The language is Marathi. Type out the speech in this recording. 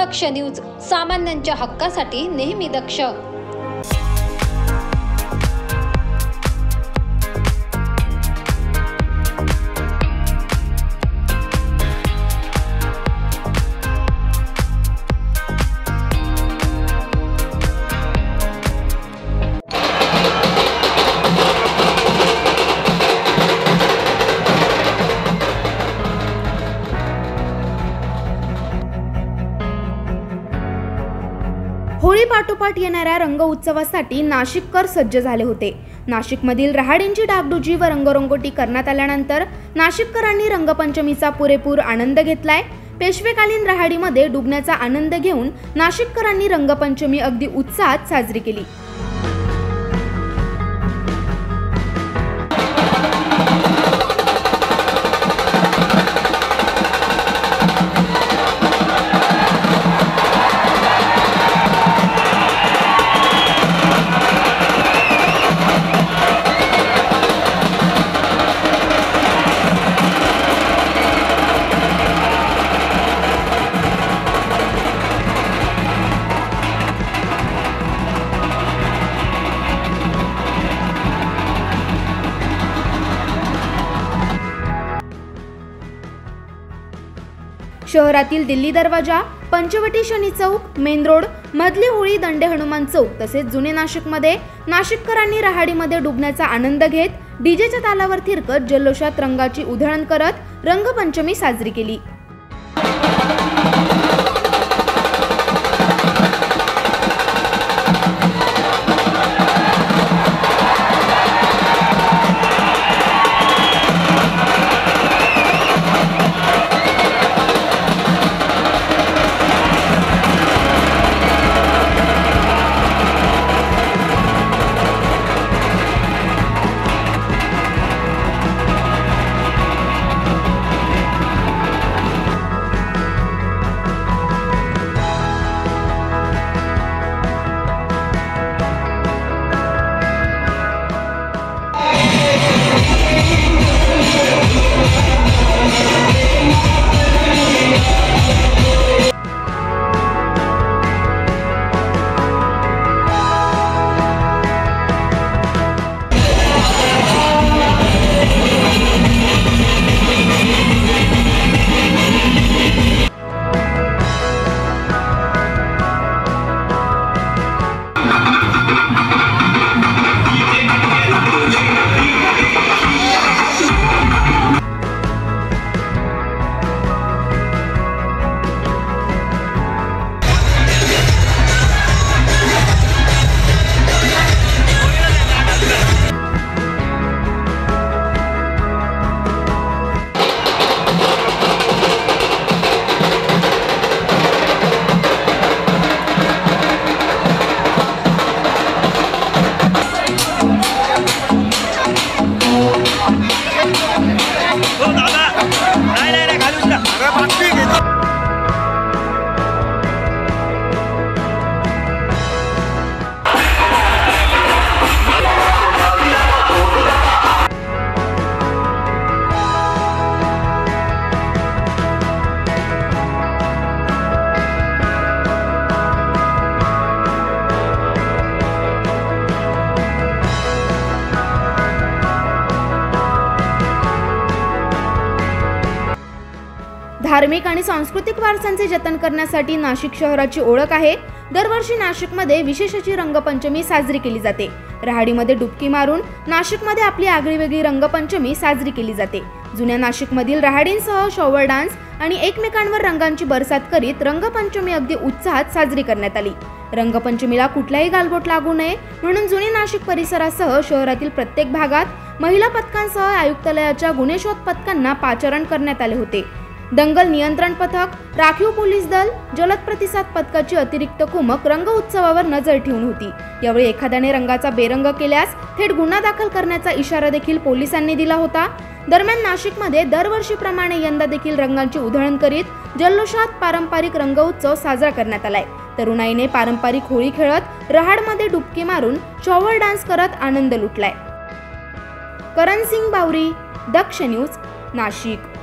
दक्ष न्यूज, सामान्यांच्या हक्कासाठी नेहमी दक्ष। होळी पाठोपाठ येणाऱ्या रंग उत्सवासाठी नाशिककर सज्ज झाले होते। नाशिकमधील रहाडींची डागडुजी व रंगरंगोटी करण्यात आल्यानंतर नाशिककरांनी रंगपंचमीचा पुरेपूर आनंद घेतलाय। पेशवेकालीन रहाडीमध्ये डुबण्याचा आनंद घेऊन नाशिककरांनी रंगपंचमी अगदी उत्साहात साजरी केली। शहरातील दिल्ली दरवाजा, पंचवटी शनी चौक, मेन रोड, मधली होळी, दंडे हनुमान चौक तसेच जुने नाशिकमध्ये नाशिककरांनी रहाडीमध्ये डुबण्याचा आनंद घेत डीजेच्या तालावर थिरकत जल्लोषात रंगाची उधळण करत रंगपंचमी साजरी केली। धार्मिक आणि सांस्कृतिक वारसांचे जतन करण्यासाठी नाशिक शहराची ओळख आहे। दरवर्षी नाशिकमध्ये विशेष अशी रंगपंचमी साजरी केली जाते। रहाडीमध्ये डुबकी मारून नाशिकमध्ये आपली आगळीवेगळी रंगपंचमी साजरी केली जाते। जुन्या नाशिकमधील रहाडींसह शॉवर डान्स आणि एकमेकांवर रंगांची बरसात करीत रंगपंचमी अगदी उत्साहात साजरी करण्यात आली। रंगपंचमीला कुठलाही गालबोट लागू नये म्हणून जुने नाशिक परिसरासह शहरातील प्रत्येक भागात महिला पथकांसह आयुक्तालयाच्या गुन्हे शोध पथकांना पाचारण करण्यात आले होते। दंगल नियंत्रण पथक, राखीव पोलीस दल, जलद प्रतिसाद पथकाची अतिरिक्त कुमक रंग उत्सवावर नजर ठेवून होती। यावेळी एखाद्याने रंगाचा बेरंग केल्यास थेट गुन्हा दाखल करण्याचा इशारा देखील पोलिसांनी दिला होता। दरम्यान नाशिकमध्ये दरवर्षीप्रमाणे यंदा देखील रंगांची उधळण करीत जल्लोषात पारंपरिक रंग उत्सव साजरा करण्यात आलाय। तरुणाईने पारंपरिक होळी खेळत रहाडमध्ये डुबकी मारून शॉवर डान्स करत आनंद लुटलाय। करण सिंग बावरी, दक्ष न्यूज, नाशिक।